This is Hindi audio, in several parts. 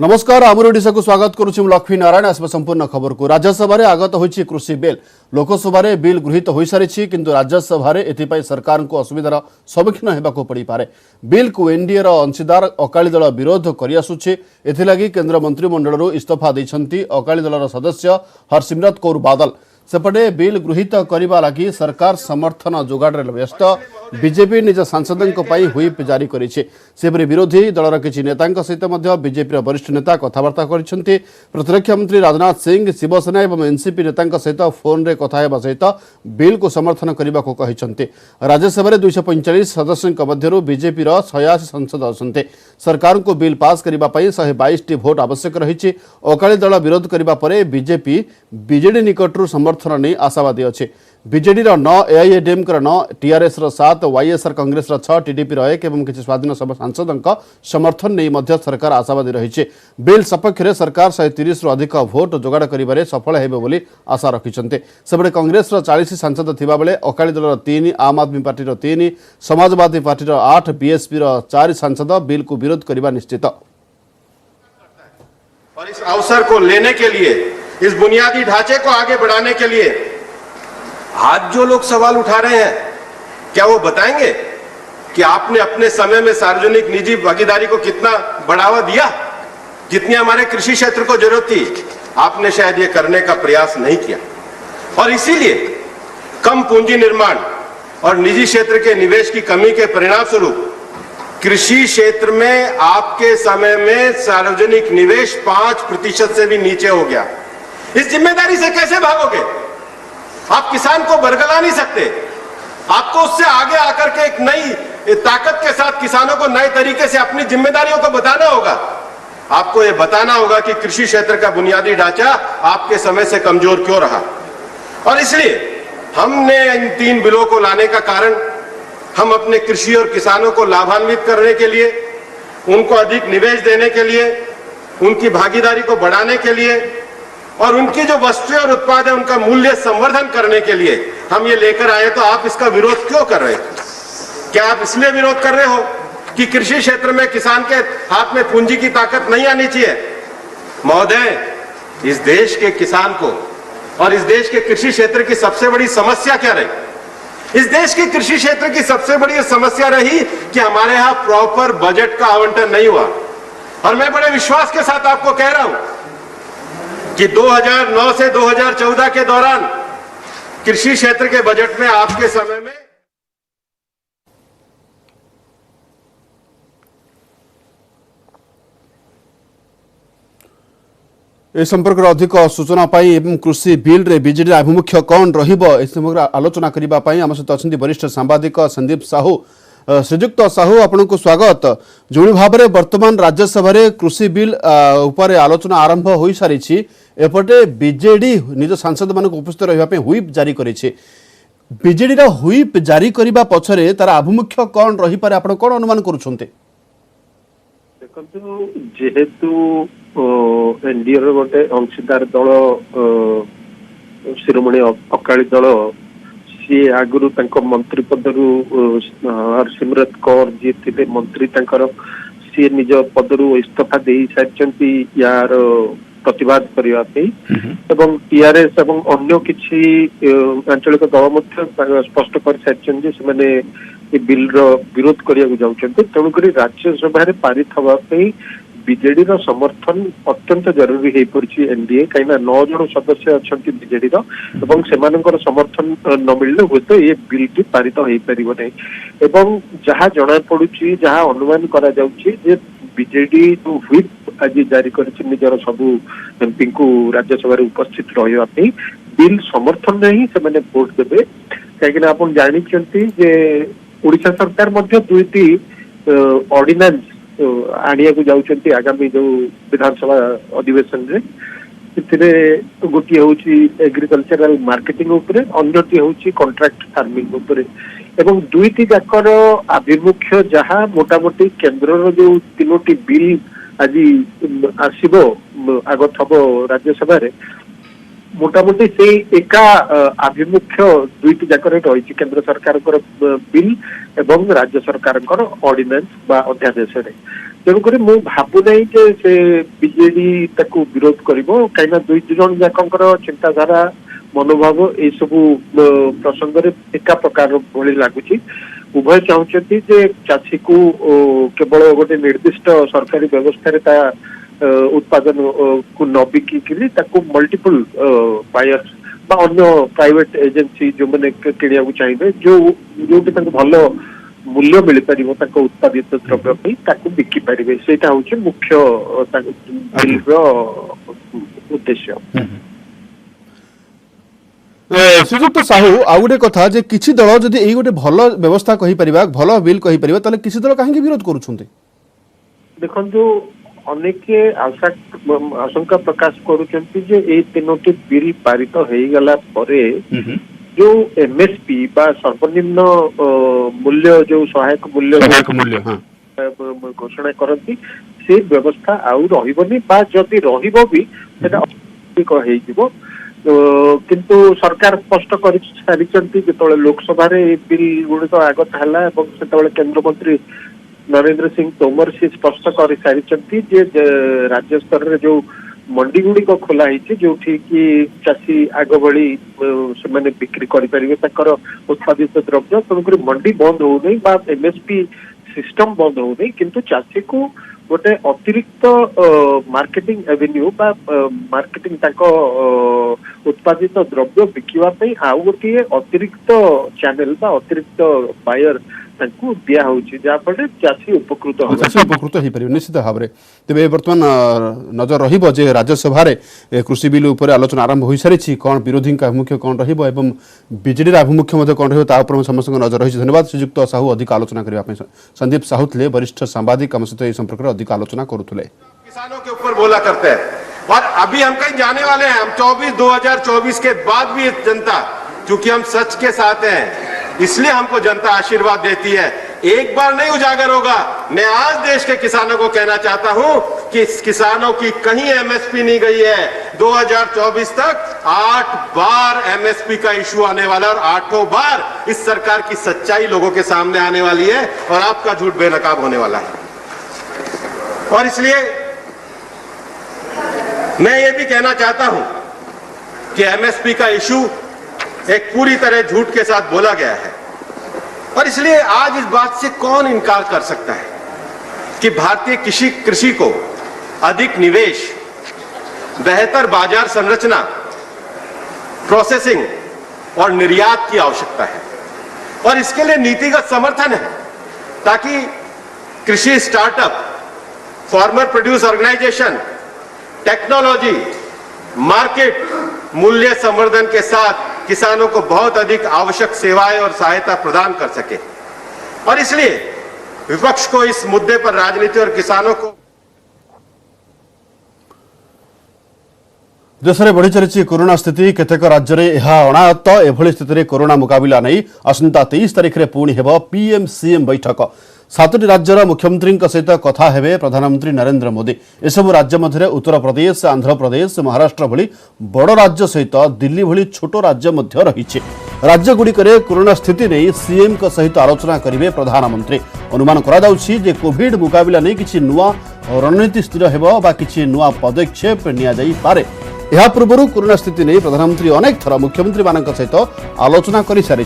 नमस्कार आमर ओडिशा को स्वागत करुछि लक्ष्मी नारायण आसबा संपूर्ण खबर को। राज्यसभा रे आगत होइछि कृषि बिल। लोकसभा रे बिल गृहीत होई सारिछि किंतु राज्यसभा रे एथिपाई सरकार को असुविधार सम्मुखीन हेबाको पड़ी पारे। बिल को एनडीए रो अंशीदार अकाली दल विरोध करि आसुछि। एथिलागी केंद्र मंत्रिमंडल इस्तीफा दैछन्ति अकाली दलर सदस्य हरसिमरत कौर बादल। सेपटे बिल गृहीत करने लगी सरकार समर्थन जोगाड़ व्यस्त। बीजेपी निज सांसदों हुईप जारी करी विरोधी दलर किसी नेता सहित बीजेपी वरिष्ठ नेता कथबार्ता करछन्ति। प्रतिरक्षा मंत्री राजनाथ सिंह शिवसेना और एनसीपी नेता सहित फोन रे कथा हेबा सहित बिल को समर्थन करने को कहिसन्ति। राज्यसभा 245 सदस्यों मध्य बीजेपी 86 सांसद अछन्ति। सरकार को बिल पास करने 122 भोट आवश्यक रही। अकाली दल विरोध करने पर बीजेपी बीजेडी निकटू समर्थन नहीं आशावादी अच्छे। BJD 9, AIADMK 9, TRS 7, YSR Congress 6, TDP 1 और किसी स्वाधीन सांसदों समर्थन नहीं सरकार आशावादी रही। बिल सपक्ष में सरकार 130 अधिक भोट जोगाड़ कर सफल होगी आशा रखिंट। सेपटे कांग्रेस 40 सांसद थिबा बेले अकाली दल 3, आम आदमी पार्टी 3, समाजवादी पार्टी 8, बीएसपी 4 सांसद बिल को विरोध करने निश्चित। और इस अवसर को लेने के लिए, इस बुनियादी ढांचे को आगे बढ़ाने के लिए आज जो लोग सवाल उठा रहे हैं, क्या वो बताएंगे कि आपने अपने समय में सार्वजनिक निजी भागीदारी को कितना बढ़ावा दिया? जितनी हमारे कृषि क्षेत्र को जरूरत थी, आपने शायद ये करने का प्रयास नहीं किया। और इसीलिए कम पूंजी निर्माण और निजी क्षेत्र के निवेश की कमी के परिणाम स्वरूप कृषि क्षेत्र में आपके समय में सार्वजनिक निवेश 5% से भी नीचे हो गया। इस जिम्मेदारी से कैसे भागोगे? आप किसान को बरगला नहीं सकते। आपको उससे आगे आकर के एक नई ताकत के साथ किसानों को नए तरीके से अपनी जिम्मेदारियों को बताना होगा। आपको यह बताना होगा कि कृषि क्षेत्र का बुनियादी ढांचा आपके समय से कमजोर क्यों रहा। और इसलिए हमने इन 3 बिलों को लाने का कारण, हम अपने कृषि और किसानों को लाभान्वित करने के लिए, उनको अधिक निवेश देने के लिए, उनकी भागीदारी को बढ़ाने के लिए और उनकी जो वस्तुएं और उत्पाद है उनका मूल्य संवर्धन करने के लिए हम ये लेकर आए। तो आप इसका विरोध क्यों कर रहे हैं? क्या आप इसलिए विरोध कर रहे हो कि कृषि क्षेत्र में किसान के हाथ में पूंजी की ताकत नहीं आनी चाहिए? महोदय, इस देश के किसान को और इस देश के कृषि क्षेत्र की सबसे बड़ी समस्या क्या रही? इस देश के कृषि क्षेत्र की सबसे बड़ी समस्या रही कि हमारे यहां प्रॉपर बजट का आवंटन नहीं हुआ। और मैं बड़े विश्वास के साथ आपको कह रहा हूं कि 2009 से 2014 के दौरान कृषि क्षेत्र के बजट में आपके समय में ए संपर्क अधिक सूचना पाई एवं कृषि बिल रे बीजेडी आभिमुख्य कौन रहिबो ए समग्र आलोचना करिबा पाई आम सहित अछंती वरिष्ठ सांबादिक संदीप साहू। श्रीजुक्त साहू, आपन को स्वागत। जो भाव में वर्तमान राज्यसभा रे कृषि बिल उपर आलोचना आरंभ हो सारी, एपटे बीजेडी निज सांसद मान उपस्थित रहा हुईप जारी करेছে। बीजेडी रा हुईप जारी करने पछरे तार आभिमुख्य कौन रही पारे, आपण कोन अनुमान करूछन्ते? देखो, जेहेतु एनडीए गोटे अंशीदार दल शिरोमणि अकाली दल, सी आगुरी मंत्री पदरू हरसिमरत कौर जी थे मंत्री, सी निज पदरू इस्तीफा दे सारी यार प्रतिवाद करने एवं टीआरएस एवं अन्य किसी आंचलिक दल स्पष्ट कर सारी बिल विरोध करने जाऊँच। तेणुक राज्यसभा पारित हाँवाई बीजेडी समर्थन अत्यंत जरूरी हो पड़ी। एनडीए कहीं 9 जन सदस्य अच्छा बीजेडी से समर्थन न मिलने हुए तो ये बिल टी पारित हो पार नहीं। जहाँ जना पड़ी, जहाँ अनुमान करा बीजेडी जो व्हिप आज जारी कर निजर सबू एमपी को राज्यसभा उपस्थित रही बिल समर्थन नहीं से भोट देवे। कहीं आप जानते ओडिशा सरकार 2टी ऑर्डिनेंस आनिया को जाउछन्ती आगामी जो विधानसभा अधिवेशन रे। गोटे हूँ एग्रीकल्चरल मार्केटिंग उपरे, अन्यटी हूँ कॉन्ट्रैक्ट फार्मिंग उपरे। एवं 2टी जाकर आभिमुख्य जहाँ मोटामोटी केंद्र जो 3टी बिल आज आसब आगत हम राज्यसभा मोटामोटी से एका आभिमुख्य 2टी जाक रही। केंद्र सरकार बिल एवं राज्य सरकार ऑर्डिनेंस बा अध्यादेश। तेणुकर मु भाबु नहीं जे से बीजेडी ताकू विरोध करिवो काइना दुई जन जाकंकर चिंताधारा मनोभाव ए सब प्रसंग रे एका प्रकार भली लागुची। उभय चाहते जे चाषी को केवल गोटे निर्दिष्ट सरकारी व्यवस्था रे ता उत्पादन को न बिकी ताकू मल्टीपल बायर्स बा अन्य प्राइवेट एजेंसी जो मैंने किणिया चाहिए जो भल मूल्य मिल पार उत्पादित द्रव्य ताकू बिकी पारे से मुख्य बिल उद्देश्य। श्रीजुक्त साहू आउ गोटे कथा जे किछि दल जदि एई गोटे भल व्यवस्था कहि परिबा भल बिल कहि परिबा तले किछि दल काहे विरोध करूछन्ते? देखंतु अनेक आशंका प्रकाश करुचंती जे ए तीनोटी बिल पारित हेई गला परे जो एमएसपी बा सर्वनिम्न मूल्य जो सहायक मूल्य घोषणा करती से व्यवस्था आउ रहिबनी बा जदि रहिबो भी सेटा अधिक हेई जिवो। किंतु सरकार स्पष्ट कर सारी जो लोकसभा बिल गुड़िक आगत है से केंद्र मंत्री नरेंद्र सिंह तोमर से स्पष्ट कर सारी राज्य स्तर में जो मंडी गुड़िक खोला जो कि चाषी आग भली से बिक्री कर उत्पादित द्रव्य तेणुक मंडी बंद हो नहीं बा एमएसपी सिस्टम बंद हो नहीं किंतु चाषी को गोटे अतिरिक्त मार्केटिंग एवेन्यू बा मार्केटिंग ताको उत्पादित द्रव्य बिकिवा आउ गोटे अतिरिक्त चैनल बा अतिरिक्त बायर तांकु दिया होची जा फले चाषी उपकृत हो हो परिबे निश्चित भाव में। तेबे वर्तमान नजर रहिबो जे राज्यसभा रे कृषि बिल उपर आलोचना आरंभ होई सारिछि कोन विरोधी का आभिमुख्य कोन रहिबो एवं बीजेडी आभिमुख्य मध्ये कोन रहिबो ता उपर समस्त नजर रहिछि। धन्यवाद श्रीजुक्त साहू अधिक आलोचना करबा पय। संदीप साहू थे वरिष्ठ सांबादिक हम सहित संपर्क में अधिक आलोचना करुले। किसानों के ऊपर बोला करते हैं और अभी हम कहीं जाने वाले हैं। हम 2024 के बाद भी जनता, क्योंकि हम सच के साथ हैं इसलिए हमको जनता आशीर्वाद देती है, एक बार नहीं उजागर होगा। मैं आज देश के किसानों को कहना चाहता हूं कि किसानों की कहीं एमएसपी नहीं गई है। 2024 तक 8 बार एमएसपी का इशू आने वाला और 8 बार इस सरकार की सच्चाई लोगों के सामने आने वाली है और आपका झूठ बेनकाब होने वाला है। और इसलिए मैं ये भी कहना चाहता हूं कि एमएसपी का इशू एक पूरी तरह झूठ के साथ बोला गया है और इसलिए आज इस बात से कौन इनकार कर सकता है कि भारतीय कृषि को अधिक निवेश, बेहतर बाजार संरचना, प्रोसेसिंग और निर्यात की आवश्यकता है और इसके लिए नीतिगत समर्थन है ताकि कृषि startup, farmer produce organisation, technology, market, मूल्य संवर्धन के साथ किसानों को बहुत अधिक आवश्यक सेवाएं और सहायता प्रदान कर सके। और इसलिए विपक्ष को इस मुद्दे पर राजनीति और किसानों को देश में बढ़ी चली कोरोना स्थिति केतेक राज्य में यह अनायत्त एभली स्थिति कोरोना मुकाबला नहीं आसंता 23 तारिख में पुणी हेब पीएम सीएम बैठक। 7टी राज्यर मुख्यमंत्री सहित कथा हेबे प्रधानमंत्री नरेंद्र मोदी। एसबू राज्य मध्य उत्तर प्रदेश, आंध्र प्रदेश, महाराष्ट्र भली बड़ राज्य सहित दिल्ली भली छोट राज्य मध्य रही। राज्यगुड़िक कोरोना स्थिति नहीं सीएम सहित आलोचना करेंगे प्रधानमंत्री। अनुमान कराଯାଉଛି जे कोविड मुकाबला नहीं किछि नुआ रणनीति स्थिर हेबो बा किछि नुआ पदक्षेप निया जाई पारे। यह पूर्व कोरोना स्थिति नहीं प्रधानमंत्री अनेक थर मुख्यमंत्री मान सहित आलोचना कर सारी।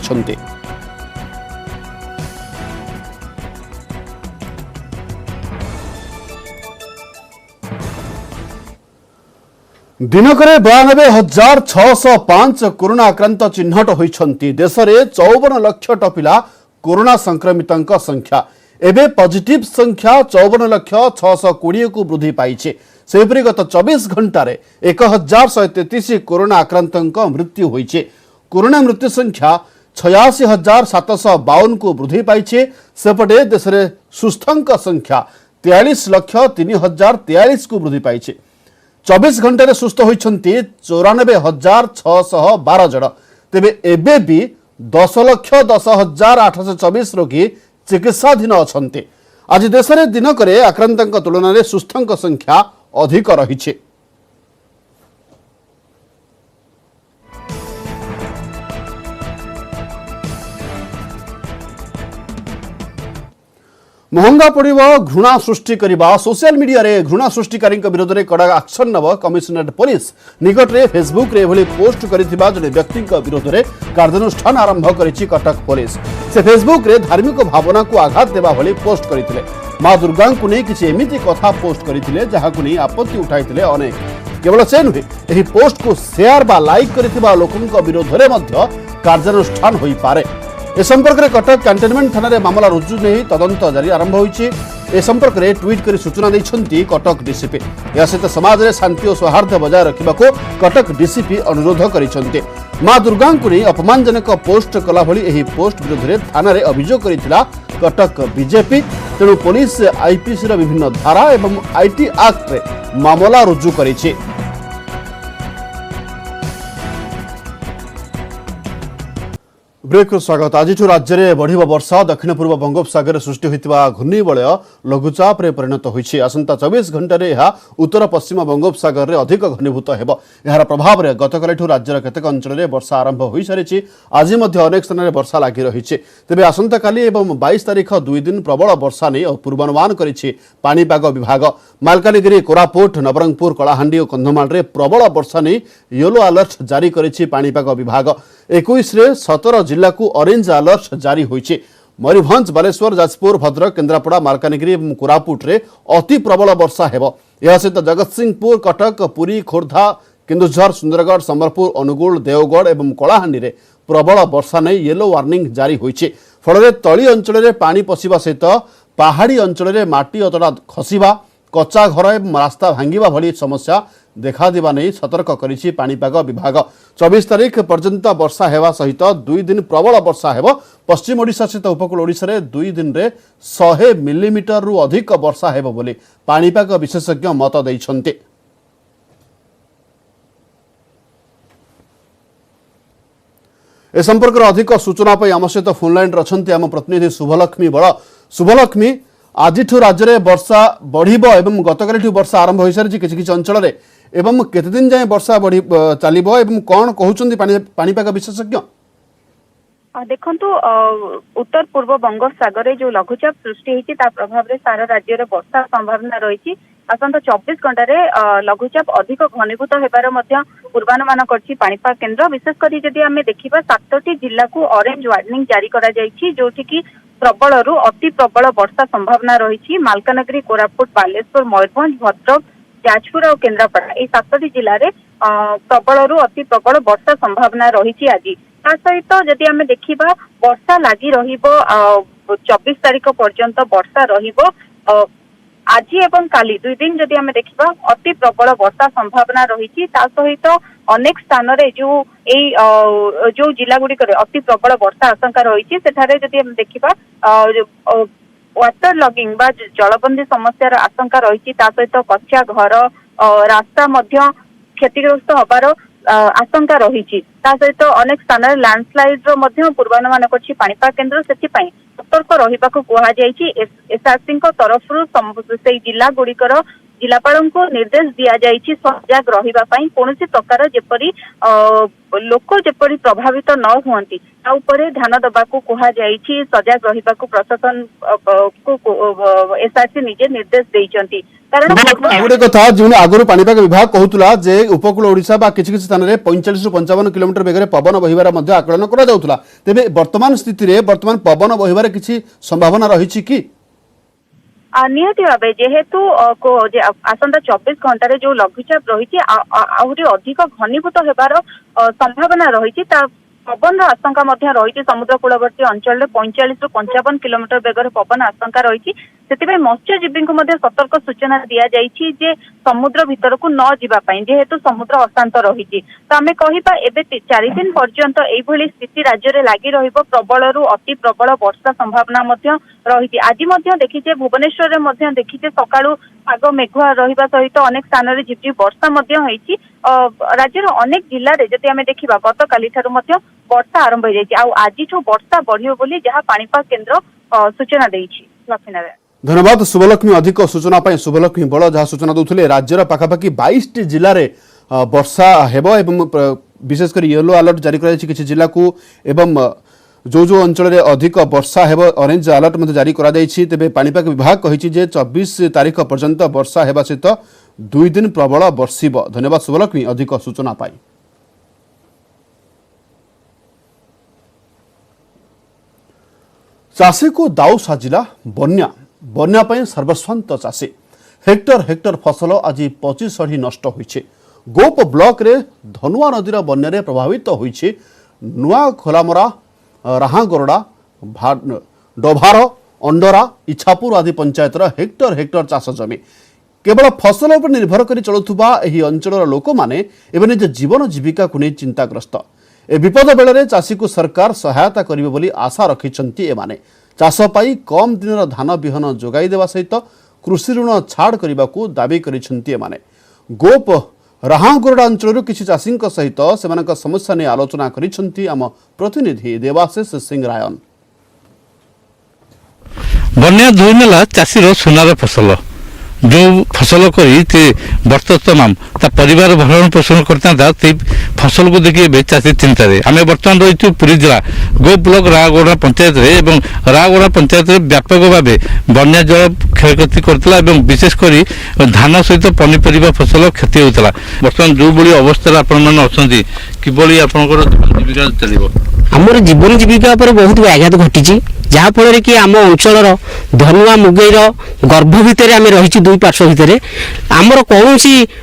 दिनक 92,605 कोरोना आक्रांत चिन्हट होइछंती। देश में 54 लाख टपिला कोरोना संक्रमितों संख्या। एबे पॉजिटिव संख्या 54,620 को वृद्धि पाइछे। सेपरि गत 24 घंटे 1,133 कोरोना आक्रांतों मृत्यु होइछे। कोरोना मृत्यु संख्या 86,752 को वृद्धि पाइछे। सेपटे देश में सुस्थों संख्या 43,03,043 को वृद्धि पाइछे। 24 घंटे सुस्थ होइछंती 94,612 जन। तेबे एबे भी 10,10,824 रोगी चिकित्साधीन अछंती। आज देश में दिनक आक्रांतों तुलन में सुस्थों संख्या अधिक रही। महंगा पड़िब घृणा सृष्टि करने सोशल मीडिया रे घृणा सृष्टिकारी विरोध में कड़ा एक्शन नब कमिशनरेट पुलिस निकट में फेसबुक रे एभली पोस्ट करिथिबा जने व्यक्ति विरोध में कार्यानुष्ठान आरंभ करिछि कटक पुलिस। से फेसबुक रे धार्मिक भावना को आघात देबा भली पोस्ट करथिले। माँ दुर्गा को नहीं किसी एमिति कथा पोस्ट करथिले जहाकु नहीं आपत्ति उठाइथिले अनेक। केवल से नुहे एही पोस्ट को शेयर बा लाइक करिथिबा लोकंक विरोध में मध्य कार्यानुष्ठान होई पारे। ए संपर्क में कटक कैंटनमेंट थाना रे मामला रुजु नहीं तदंत जारी आरंभ होइछि। ए संपर्क में ट्वीट कर सूचना दैछन्ति कटक डीसीपी। या सहित समाज में शांति और सौहार्द बजाय रखा कटक डीसीपी अनुरोध करिसेंति। माँ दुर्गा को नहीं अपमानजनक पोस्ट कला भली एही पोस्ट विरोध में थाना रे अभियोग करिथिला कटक बीजेपी। तेणु पुलिस आईपीसी विभिन्न धारा एवं आईटी एक्ट रे मामला रुजु करिछि। ब्रेक स्वागत। आज राज्य में बढ़िबा वर्षा दक्षिण पूर्व बंगोपसागर सृष्टि होइतिबा घूर्णिबलय लघुचाप रे परिणत होइछि। आसंता 24 घंटे रे यह उत्तर पश्चिम बंगोपसागर रे अधिक घनीभूत हेबो। यार प्रभाव रे गतकालिठु राज्यर केतेक अंचल रे वर्षा आरंभ होई सारिछि। आज मध्ये अनेक स्थान रे वर्षा लागि रहिछि। तेबे आसंता काली एवं 22 तारिख 2 दिन प्रबल वर्षा नै पूर्वानुमान करिछि पाणीपाग विभाग। मालकानगिरी, कोरापुट, नवरंगपुर, कलाहांडी और कंधमाल रे प्रबल वर्षा नै येलो अलर्ट जारी करिछि पाणीपाग विभाग। 21 रे 17 जिला को ऑरेंज अलर्ट जारी होइछि। मयूरभंज, बालेश्वर, जाजपुर, भद्रक, केन्द्रापड़ा, मालकानगिरी और कोरापुट रे अति प्रबल वर्षा हेबो। यह सहित जगतसिंहपुर, कटक, पुरी, खोर्धा, केन्दुझर, सुंदरगढ़, संबलपुर, अनुगुल, देवगढ़ और कलाहांडी रे प्रबल वर्षा नहीं येलो वार्निंग जारी होइछि। फल तली अंचल में पानी पशिबा सहित पहाड़ी अंचल में माटी अतड़ा खसिबा, कच्चा घर और रास्ता भांगिबा भली समस्या देखा दिबा नहीं सतर्क करिछि पाणीपाग विभाग। 24 तारिख पर्यंत वर्षा हेबा सहित 2 दिन प्रबल वर्षा हेबो। पश्चिम ओडिशा सहित उपकूल ओडिशा रे 2 दिन रे 100 मिलीमीटर रु अधिक वर्षा हेबो बोली पाणीपाग विशेषज्ञ मत दैछन्ति। ए संपर्क अधिक सूचना पाई आम सहित फोन लाइन रछन्ति आम प्रतिनिधि शुभलक्ष्मी बड़। शुभलक्ष्मी, आज राज्य में वर्षा बढ़िबो एवं गतकालिठु वर्षा आरंभ हो सारी किछि किछि अंचल रे एवं केते दिन जाए वर्षा बढ़ी चलिबो एवं कोन कहउछन्ति पाणीपाग विशेषज्ञ? देखंतु उत्तर पूर्व बंगोपसागर जो लघुचाप सृष्टि होती प्रभाव में सारा राज्य में वर्षा संभावना रही। आसंता 24 घंटा लघुचाप अधिक घनीभूत होबार पूर्वानुमान करछि पाणीपाग केन्द्र। विशेषकर जदि आमे देखिबा 7टी जिला को ऑरेंज वार्निंग जारी करा जायछि जोठी की प्रबल रु अति प्रबल वर्षा संभावना रही। मालकानगिरी, कोरापुट, बालेश्वर, मयूरभंज, भद्रक, जाजपुर और केन्द्रापड़ा ये 7टी जिले में प्रबल रु अति प्रबल वर्षा संभावना रही। आज ता सहित जदि आमे देखिबा वर्षा लागि रहिबो 24 तारिख पर्यंत वर्षा रहिबो। आज एवं काली 2 दिन जदि आमे देखिबा अति प्रबल वर्षा संभावना रही। ता सहित अनेक स्थान रे जो जिला गुडी करे अति प्रबल वर्षा आशंका रही। सेठारे जदि आमे देखिबा वाटर लॉगिंग बा जलबंदी समस्यार आशंका रही। ता सहित कच्चा घर रास्ता मध्य क्षतिग्रस्त हबार आशंका रही। सहित अनेक स्थान लैंडस्लाइड पूर्वानुमान करछि पाणीपाग केन्द्र। सेथिपाई सतर्क रहिबाकु कुहा जायछि। एसआरसी तरफ से जिला गुड़िकर जिलापाल को निर्देश दिया जायछि सजग रहिबा पई कोनोसी प्रकार जेपरी लोक जेपरी प्रभावित न हुअंती ता उपरे ध्यान दबाकु कुहा जायछि। सजग रहिबाकु प्रशासन को एसआरसी निजे निर्देश दैछंती। कारण गोटे कथा जो आगुरी पाणीपाग विभाग कहूला जे उपकूल ओडिशा बा किछि किछि स्थान रे 45 रु 55 किलोमीटर बेग रे पवन बहिबार मध्ये आकलन करा जाउतला। तेबे वर्तमान स्थिति रे वर्तमान पवन बहिबार किछि संभावना रहिछि कि? निहती भावे जेहेतु आसंता 24 घंटा जो लघुचाप रही आहरी अधिक घनीभूत होबार संभावना रही। पवन आशंका रही। समुद्रकूलवर्ती अंचल 45 रु 55 किलोमीटर बेगर पवन आशंका रही। मत्स्यजीवी को सतर्क सूचना दि जाइए जे समुद्र भीतर को न जावाई जेहेतु समुद्र अशांत रही। तो आम कहवा एवं 4 दिन पर्यंत यही स्थिति राज्य में लगी प्रबल रु अति प्रबल वर्षा संभावना रही। आज देखीचे भुवनेश्वर में देखीचे सकाळु पाग मेघुआ रहिबा सहित अनेक स्थान में झिपझिप वर्षा होईछि। राज्यर अनेक जिले में जदि आम देखा गत काली ठारू वर्षा आरंभ हो जाए। आज वर्षा बढ़ियो बोली जहाँ पाणीपाग केन्द्र सूचना देइछि। लक्ष्मीनारायण धन्यवाद शुभलक्ष्मी। अधिक सूचना पाई शुभलक्ष्मी बड़ जहाँ सूचना दूसरे राज्यर पाखापाखि 22टी जिले में वर्षा हेबो एवं विशेषकर येलो अलर्ट जारी कर जिला को एवं जो अंचल में अधिक वर्षा हेब ऑरेंज अलर्ट मध्य जारी करा जायछि। तेबे पाणीपाग विभाग कहिछि जे 24 तारीख पर्यंत वर्षा हेबा सहित 2 दिन प्रबल बर्षिब। धन्यवाद शुभलक्ष्मी अधिक सूचना पाई। चाषी को दाऊ साजिला बन्या बन्या पाई सर्वस्वांत चाषी हेक्टर हेक्टर फसल आज पची सढ़ी नष्ट होइछे। गोप ब्लॉक रे धनुआ नदीर बन्या रे प्रभावित होइछे नुआ खोलामरा राहागोरडा डोभार अंडरा इच्छापुर आदि पंचायतर हेक्टर हेक्टर चाष जमी केवल फसल पर निर्भर कर चलुवा एही अंचलर लोक माने एवं निज जीवन जीविका को नहीं चिंताग्रस्त। ए विपद बेले चाषी को सरकार सहायता करिवे बोली आशा रखिछंती एमाने। चाष पाई कम दिन धान बिहन जोगाई देवा सहित कृषि ऋण छाड़ करने को दाबी करिछंती एमाने। गोप राहागोरडा अंचल किसी चाषी सहित सेमानक समस्या ने आलोचना करिछंती आम प्रतिनिधि देवाशीष सिंह रायन। बन्या धोई नेला चाषीर सुनार फसल जो फसल करी वर्तमान ता परिवार भरण पोषण करता फसल को देखिए चाषी चिंता आम बर्तमान रही पुरी जिला गो ब्लॉक रागोड़ा पंचायत एवं रागोड़ा पंचायत व्यापक भाव बन्या जल क्षयक्षति करता विशेषकर धान सहित पनीपरिया फसल क्षति होता। बर्तमान जो भाई अवस्था आपण कि आपंकर जीविका चलो आमर जीवन जीविका पर बहुत आघात घटी जहाँफल कि आम अंचल धनुआ मुगईर गर्भ भितर आम रही 2 पार्श्व भितर आमर कौन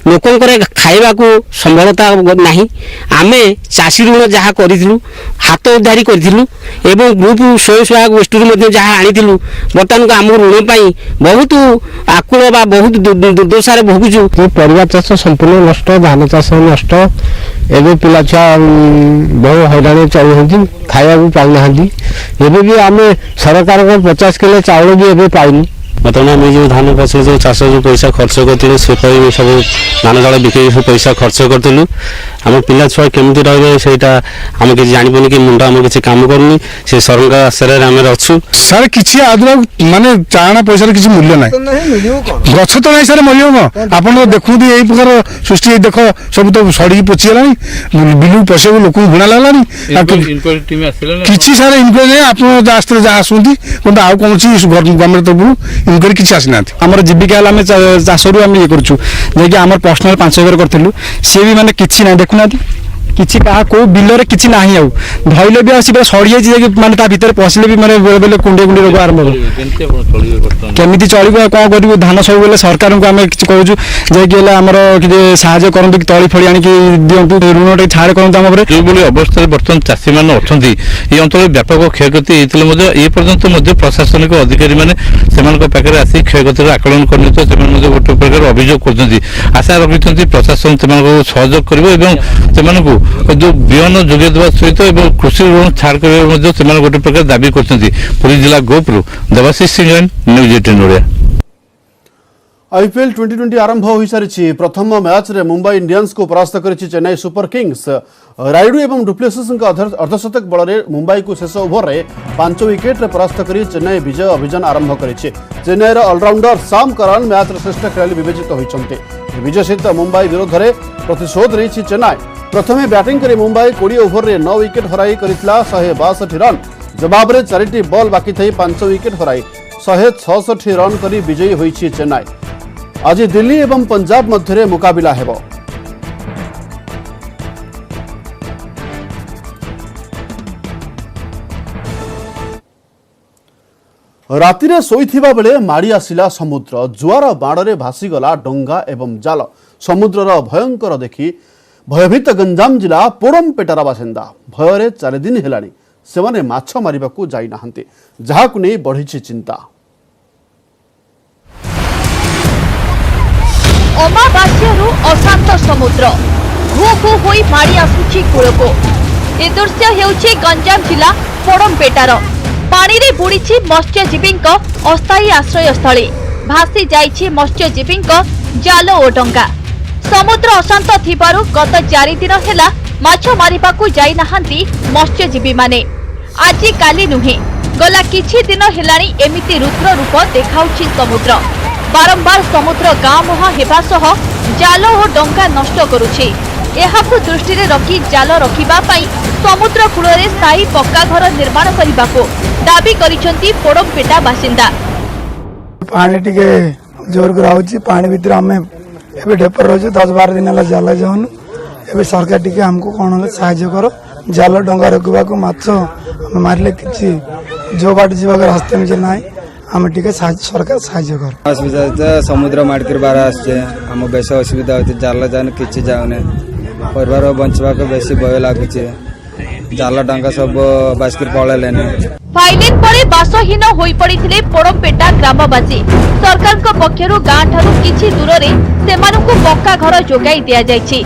लोकंर खाइबा को संभवता नहीं। आम चाषी ऋण जहाँ करूँ हाथ उधारी करूँ एवं ग्रुप स्वयं सहायक गोष्ठी जहाँ आनी बर्तमान आम ऋण पर बहुत आकुल बा बहुत दुर्दशा भोगुचु। परिवार चाष संपूर्ण नष्ट धान चाष नष्ट एवं पिला छुआ बहु हैरान चलुँच खाया भी पाऊना एवं भी आम सरकार को 50 किलो चाउल भी एवं पाइनी। बर्तमान आम जो धान फसल जो चाष जो पैसा खर्च करूँ से सब धान चाउल बिक पैसा खर्च करूँ आम पिला छुआ केमी रे से आम कि जानपनी कि मुंडा आम किसी काम करूनी से सरकार आश्रय आम अच्छु सर किसी आदि माने चाणा पैसा किसी मूल्य ना गछ तो नहीं सर मिल आप देखुं यही प्रकार सृष्टि देख सब तो सड़ी पचिगला बिलू पशे लोक घुणा लगलानी किसी सर इनक्वारी नहीं आप आस्ते जहाँ आसुँच कि आउ कौन गवर्नमेंट तरफ इनक्वारी किसी आसी ना आम जीविका आम चाषरू आम ये करें पर्सनाल 5 एकर करूँ सी भी मानते किसी ना देखुना किसी क्या कौ बिल किसी ना आउ धरले भी आस सड़ी जाए मानते भितर पशिले भी मानते बेले बेले कुंडे कुंडे रोग आरंभ केमी चलो कौन करूँ धान सब बेले सरकार को आम कि कहूँ आमर साहय करूँ कि तली फड़ी आनी दिंतु ऋण टे छाड़ करूँ आम जो अवस्था बर्तमान चाषी मैंने अच्छा ये अंचल व्यापक क्षयक्षति होता ए पर्यंत प्रशासनिक अधिकारी मैंने पाखे आसी क्षयक्षतिर आकलन करने गोटे प्रकार अभियोग कर आशा रखी प्रशासन से सहयोग कर जो बिहन जोगे देवा सहित कृषि ऋण छाड़ कर गोटे प्रकार दाबी कर पुरी जिला गोपरू देवाशीष सिंह न्यूज 18 ओडिया। आईपीएल 2020 आरंभ हो सारी प्रथम मैच रे मुंबई इंडियंस को परास्त करिछि चेन्नई सुपर किंग्स। रायडू एवं डुप्लेसिस अर्धशतक बल में मुंबई को शेष ओभर रे 5 विकेट रे परास्त करी चेन्नई विजय अभियान आरंभ करिछि। चेन्नईर ऑलराउंडर साम करन मैच रे श्रेष्ठ खेलाड़ी विवेचित होइछन्ते। विजय सहित मुंबई विरोध में प्रतिशोध नहीं चेन्नई। प्रथमे बैटिंग करी मुंबई 20 ओभर रे 9 विकेट हराई करितला 162 रन। जवाब रे 4टी बॉल बाकी थई 5 विकेट हराई 166 रन करी विजयी होइछि चेन्नई। आज दिल्ली एवं पंजाब मध्य मुकाबिला हेबो। राति रे सोईथिबा बेले माड़ी आसिला समुद्र। जुआर बाड़े भासीगला डंगा एवं जाल। समुद्रर भयंकर देखि भयभीत गंजाम जिला पोड़मपेटार बासिंदा भୟରେ 4 दिन हेलाणी सेमाने माछ मारिबाकू जाई नाहंती जहाकू नै बढ़िछि चिंता। अमावास्यु अशांत समुद्र घू घू होई माड़ी आसुछि कूलको। ए दृश्य हेउछि गंजाम जिला पोड़मपेटार। पानी रे बुड़ीछि मत्स्यजीवींक अस्थायी आश्रयस्थली। भासी जाइछि मत्स्यजीवींक जाल ओ डंगा। समुद्र अशांत थिबारु गत 4 दिन हेला माछ मारिबाकू जाई नाहंती मत्स्यजीवी माने। आजि काली नुहे गला किछि दिन हेलाणी एमिति रुद्र रूप देखाउछि समुद्र। बारंबार समुद्र गाँ मुहां हेबा सह जाल ओ डंगा नष्ट करुछि। एहाकु दृष्टि रखी जाल रखिबा पई समुद्र कूଳରେ स्थायी पक्का घर निर्माण करने दाबी करिसेंती पोड़मपेटा बासिंदा। पानी टिके जोर कर पानी भितर आम ए ढेपर रही 10-12 दिन है जाल जाऊन ए सरकार टिके हमको कौन साहाय्य कर जाल डंगा रखा माछ मारे कि जो बाट जीवा रास्ते में ना आम टे सरकार साहाय्य कर असुविधा समुद्र माड़कर बार आम बेस असुविधा होती जाल जान कि जाऊने परिवार बंचवा बेस भय लगुचे जाल डांगा सब बास्किर पड़ेलेने। फाइलेन परे बासहीन होई पड़िथिले पोड़मपेटा ग्रामवासी। सरकारक पक्षरु गां ठारू किछि दूररे सेमानकु पक्का घर जोगाई दिया जायछि।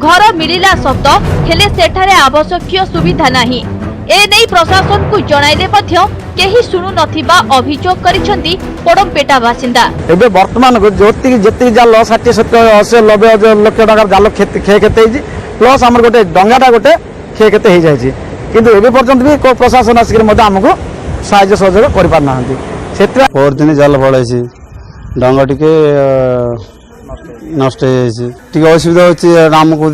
घर मिलिला सत हेले सेठारे आवश्यक सुविधा नाही। ए नै प्रशासन को जणाइले मध्य केही सुनु नथिबा अभियोग करिसेंती पोड़मपेटा बासिंदा। एबे वर्तमान जोति जति जाल 60-70-80-90 लाख टका जाल खे केते प्लस हमर गोटे डंगाटा गोटे खे केते हो जाय किंतु एबे पर्यंत भी को प्रशासन आसिक हमको साहाय्य सहयोग कर पार नाहंती। सेत्रा बहुत दिन जाल पड़े डंगा टिके नष्ट हो असुविधा होची आमको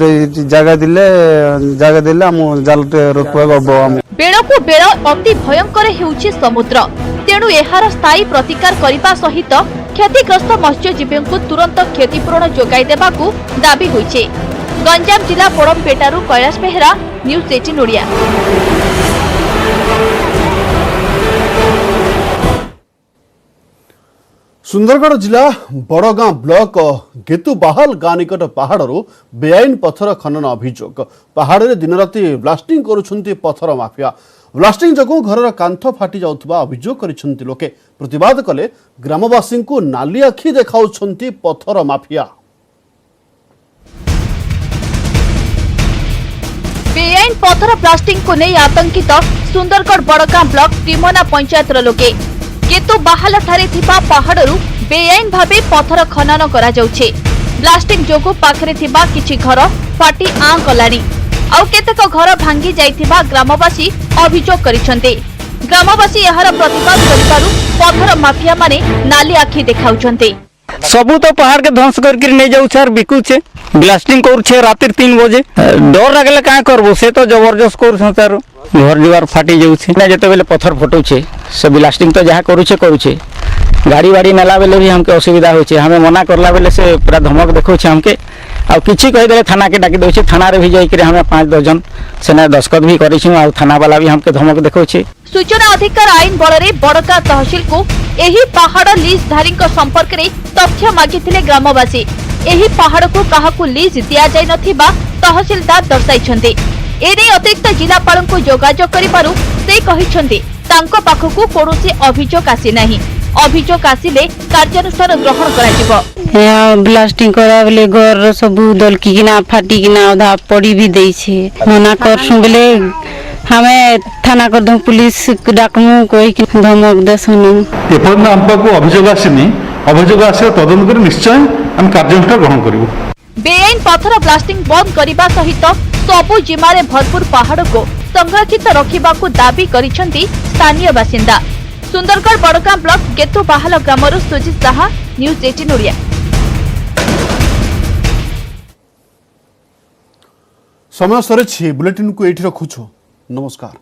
जगह दिले आम जाल रोकवा बेलकु बेल अति भयंकर हेउछि समुद्र। तेणु एहार स्थायी प्रतिकार करिबा सहित क्षतिग्रस्त मत्स्यजीवी को तुरंत क्षतिपूरण जोगाई देबाकू दाबी होइछे। गंजाम जिला पोड़मपेटारू कैलाश बेहरा, न्यूज 18 ओडिया। सुंदरगढ़ जिला बड़गां ब्लॉक गेतुबाहाल गाँ निकट पहाड़ू बेआईन पत्थर खनन अभियोग। पहाड़ में दिन राति ब्लास्टिंग करुछंती पत्थर माफिया। ब्लास्टिंग जगू घर कांथ फाटी जाउथबा अभियोग करिसंती लोके। प्रतिवाद कले ग्रामवासी को नाली आखि देखाउछंती पत्थर माफिया। बेआईन पत्थर ब्लास्टिंग को नहीं आतंकित सुंदरगढ़ बड़गां ब्लॉक टिमना पंचायत लोके। गेतुबाहाल ठारे थिबा पहाड़रू बेआईन भावे पत्थर खनन करा जाउछे। ब्लास्टिंग जोगु पाखरे थिबा किछि घर फाटी आं कलानी आउ केतेक घर भांगी जाइथिबा ग्रामवासी अभियोग करिसंते। ग्रामवासी एहार प्रतिवाद करिबारु पत्थर माफिया माने नाली आखि देखाउछंते। सबू तो पहाड़ के ध्वंस करके नहीं जाऊ छे बिकुछे ब्लास्टिंग करुछे रात 3 बजे डर लागले का करबो से तो जबरदस्त करू तार घर दीवार फाटी जाउछे ना जते बेले पत्थर फटुछे से ब्लास्टिंग तो जहाँ करुछे गाड़ी वाड़ी नेला बेले भी हमके असुविधा होछे। हमें मना करला बेले से पूरा धमक देखौछे हमके आ किछि कहि देले थाना के डाकी दोछे। थाना रे भी जाई के हमें 5-10 जन सेना दस्खत भी करिछु आ थाना वाला भी हमके धमक देखौछे। सूचना अधिकार आईन बलरे बड़का तहसील को एही पहाड़ लीज धारी संपर्क में तथ्य मागिथिले ग्रामवासी। एही पहाड़ को काहाकू लीज दिया जाय नथिबा तहसीलदार दर्शाइछन्ते। एने अतिरिक्त जिलापाल को जोगाजोग करिबारु से कहिछन्ते तांको पाखकू कोनोसी अभियोग आसी नाही। अभियोग आसिले कार्यानुष्ठान ग्रहण कराजिबो। यहाँ ब्लास्टिंग करा बेले घर सब दलकी किना फाटी किना आधा पड़ी भी देई छे मना करसु बेले हमें थाना कर दो पुलिस डाकमु कोई धमक देसनु। एपर्यंत हम पाखु अभियोग आसीनी अभियोग आसे तदंत कर निश्चय हम कार्यानुष्ठान ग्रहण करिवो। बेआईन पत्थर ब्लास्टिंग बंद करने सहित सबु जिमारे भरपूर पहाड़ को संरक्षित रखा दाबी करिसेंती स्थानीय बासिंदा। सुंदरगढ़ बड़गां ब्लॉक गेतुबाहाल ग्रामरू सुजित साहा, न्यूज 18 ओडिया। समय सरे बुलेटिन को एठी रखुछु। नमस्कार।